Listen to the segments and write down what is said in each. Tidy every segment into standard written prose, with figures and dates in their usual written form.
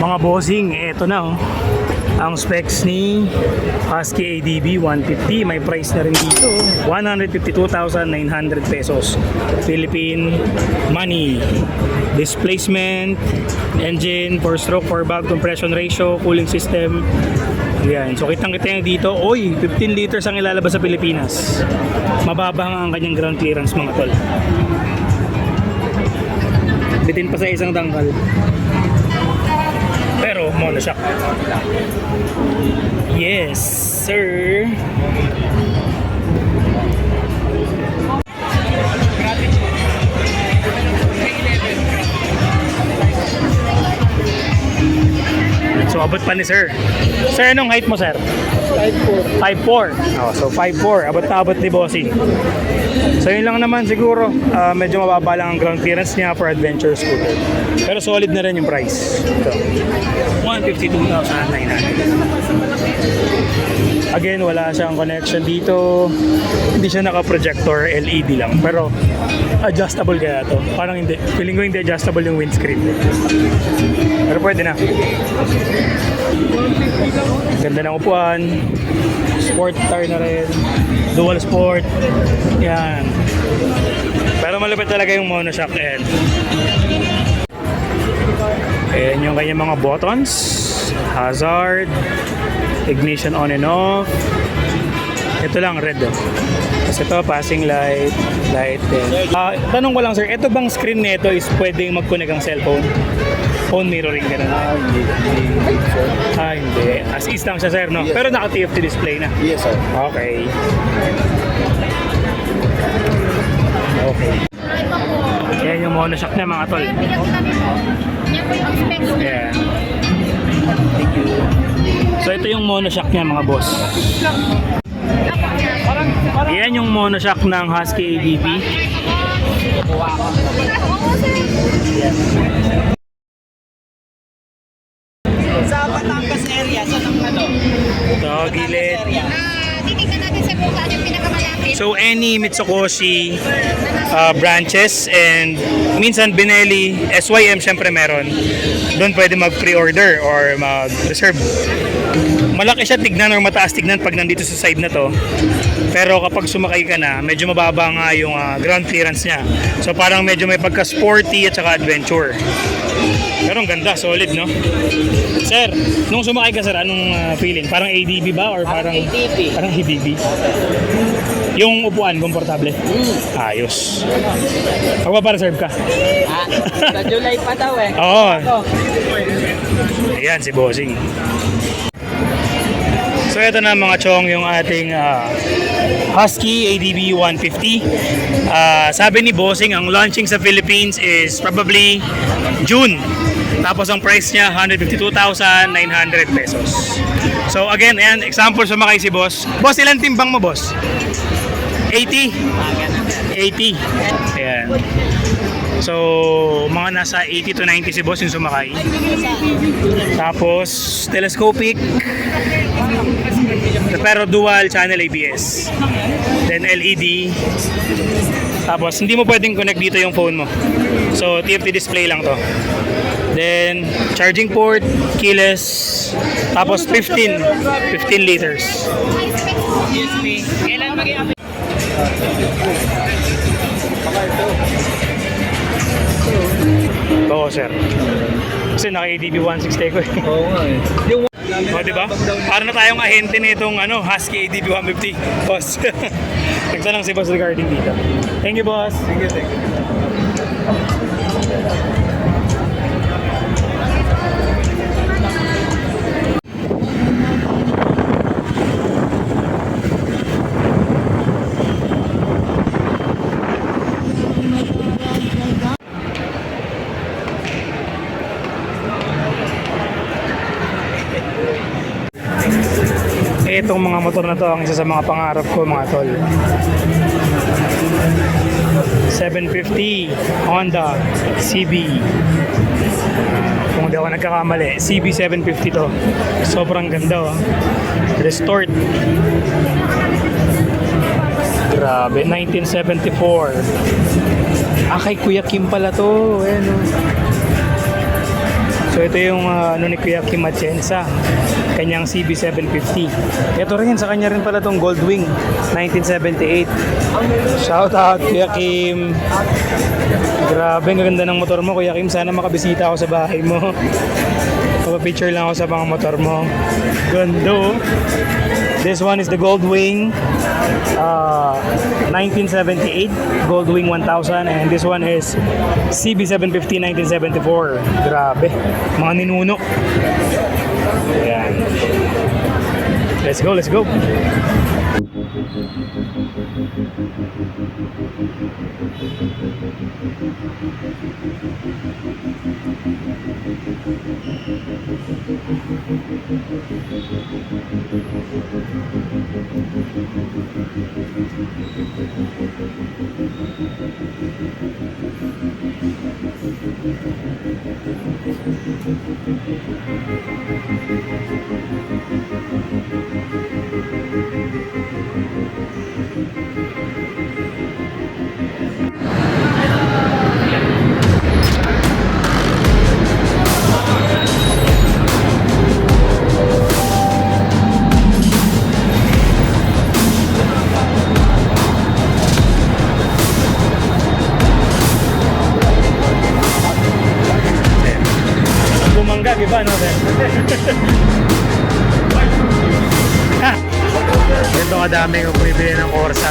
Mga bossing, eto na oh. Ang specs ni Husky ADB 150, may price na rin dito, 152,900 pesos Philippine money. Displacement, engine, 4-stroke, 4-valve, compression ratio, cooling system. Yan. So kitang-kita nyo dito, oy, 15 liters ang ilalabas sa Pilipinas. Mababa ang kanyang ground clearance mga tol. Bitin pa sa isang tangkal. Pero monoshock. Yes, sir. So abot pa ni sir. Sir, anong height mo, sir? 5'4". 5'4". Oh, so 5'4". Abot na abot ni Bossing. So yun lang naman siguro. Medyo mababa lang ang ground clearance niya for adventure scooter. Pero solid na rin yung price. Ito. 152,900. Again, wala siyang connection dito. Hindi siya naka-projector, LED lang. Pero adjustable kaya to. Parang hindi. Feeling ko hindi adjustable yung windscreen. Pero pwede na. Ganda ng upuan. Sport tire na rin. Dual sport. Yan. Pero malupit talaga yung monoshock end. Ayan yung kanyang mga buttons. Hazard. Ignition on and off. Ito lang, red. Tapos ito, passing light. Light din. Tanong ko lang sir, ito bang screen nito is pwedeng mag-connect ang cellphone? Phone mirroring ganun. Hindi. As is lang siya sir, no? Yes. Pero naka-TFT display na. Yes, sir. Okay. Okay. Yan yung monoshock niya mga tol. Yeah. Thank you. So ito yung monoshock niya mga boss. Yan yung monoshock ng Husky ADB. Sa Batangas area, sa ano? Ito, gilid. Titignan natin sa kung saan yung pinakamalapit. So any Mitsukoshi branches and minsan Benelli, SYM syempre meron. Doon pwede mag-pre-order or mag-reserve. Malaki siya tignan or mataas tignan pag nandito sa side na to. Pero kapag sumakay ka na, medyo mababa nga yung ground clearance niya. So parang medyo may pagka-sporty at saka adventure. Pero ang ganda, solid no? Sir, nung sumakay ka sir, anong feeling? Parang ADB ba? Or parang ADB. Parang ADB. Yung upuan, komportable? Ayos. Magpapa-reserve ka? Sa July pa daw eh. Oo. Ako. Ayan si Bossing. So ito na mga chong yung ating Husky ADB 150. Sabi ni Bossing, ang launching sa Philippines is probably June. Tapos ang price niya 152,900 pesos. So again, ayan, example sumakay si Boss. Boss, ilan timbang mo, Boss? 80? 80. Ayan. So, mga nasa 80 to 90 si Boss yung sumakay. Tapos, telescopic. Pero dual channel ABS. Then LED. Tapos, hindi mo pwedeng connect dito yung phone mo. So, TFT display lang to. Then, charging port, keyless. Tapos, 15 liters. Kailan mag-i-update? Oo, sir. Kasi naka-ADB 160 ko eh. Oo nga eh. Yung O, diba? Para na tayong ahente nitong Husky ADB 150. Boss. Nagtanong si Boss regarding dito. Thank you, Boss. Thank you. Itong mga motor na to ang isa sa mga pangarap ko mga tol. 750 Honda CB. Kung di ako nagkakamali, CB 750 to. Sobrang ganda oh. Restored. Grabe, 1974. Ah, kay Kuya Kim pala to. Ayan, oh. So ito yung ano ni Kuya Kim Atienza, kanyang CB750. Ito rin, sa kanya rin pala tong Goldwing 1978. Shout out Kuya Kim. Grabe, ang ganda ng motor mo Kuya Kim. Sana makabisita ako sa bahay mo. Papa-picture lang ako sa mga motor mo. Ganda. This one is the Goldwing 1978 Goldwing 1000, and this one is CB750 1974. Grabe, mga ninuno. Ayan. Let's go, let's go. Bumangga, iba no? Ha! Ito kadami kong bumibili ng Corsa.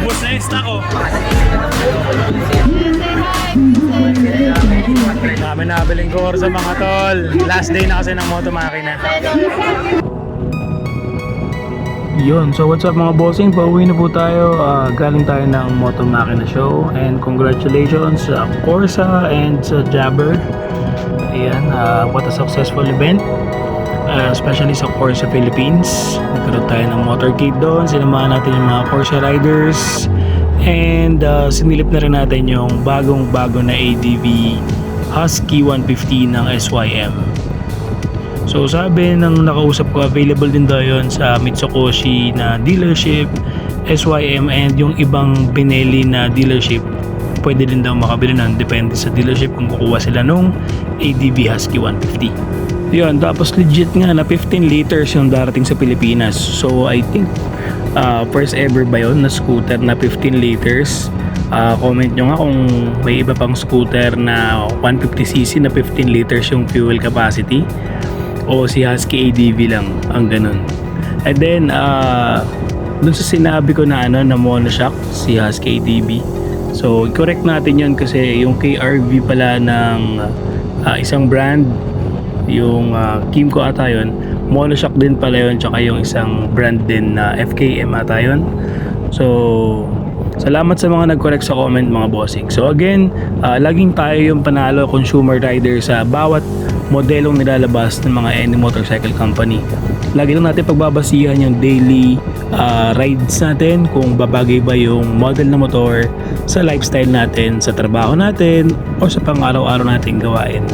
Bus na yung stock ko. Dami nabiling Corsa mga tol. Last day na kasi ng Moto Makina. Yun, so what's up mga bossing? Pauwi na po tayo. Galing tayo ng Moto Makina Show. And congratulations sa Corsa and sa Jabber. Ayan, what a successful event. Especially sa Corsa Philippines. Nagkaroon tayo ng motorcade doon. Sinamahan natin yung mga Corsa riders. And sinilip na rin natin yung bagong-bago na ADV Husky 150 ng SYM. So sabi ng nakausap ko, available din daw yun sa Mitsukoshi na dealership, SYM, and yung ibang Benelli na dealership. Pwede din daw makabili nun, depende sa dealership kung kukuha sila nung ADV Husky 150. Yun, tapos legit nga na 15 liters yung darating sa Pilipinas. So I think first ever ba yun na scooter na 15 liters. Comment nyo nga kung may iba pang scooter na 150cc na 15 liters yung fuel capacity, o si Husky ADV lang ang ganun. And then dun sa sinabi ko na na monoshock si Husky ADV, so correct natin yun kasi yung KRV pala ng isang brand, yung Kimco ata yun, monoshock din pala yun, tsaka yung isang brand din na FKM ata yun. So salamat sa mga nag-correct sa comment mga bossing. So again, laging tayo yung panalo consumer rider sa bawat modelong nilalabas ng mga any motorcycle company. Lagi lang natin pagbabasihan yung daily rides natin, kung babagay ba yung model na motor sa lifestyle natin, sa trabaho natin, o sa pang-araw-araw nating gawain.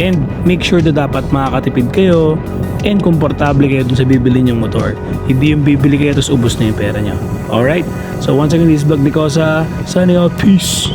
And make sure na dapat makakatipid kayo and komportable kayo dun sa bibili nyong motor. Hindi yung bibili kayo tapos ubos na yung pera nyo. Alright? So once again, this is Vlog Nicosa. Signing out. Peace!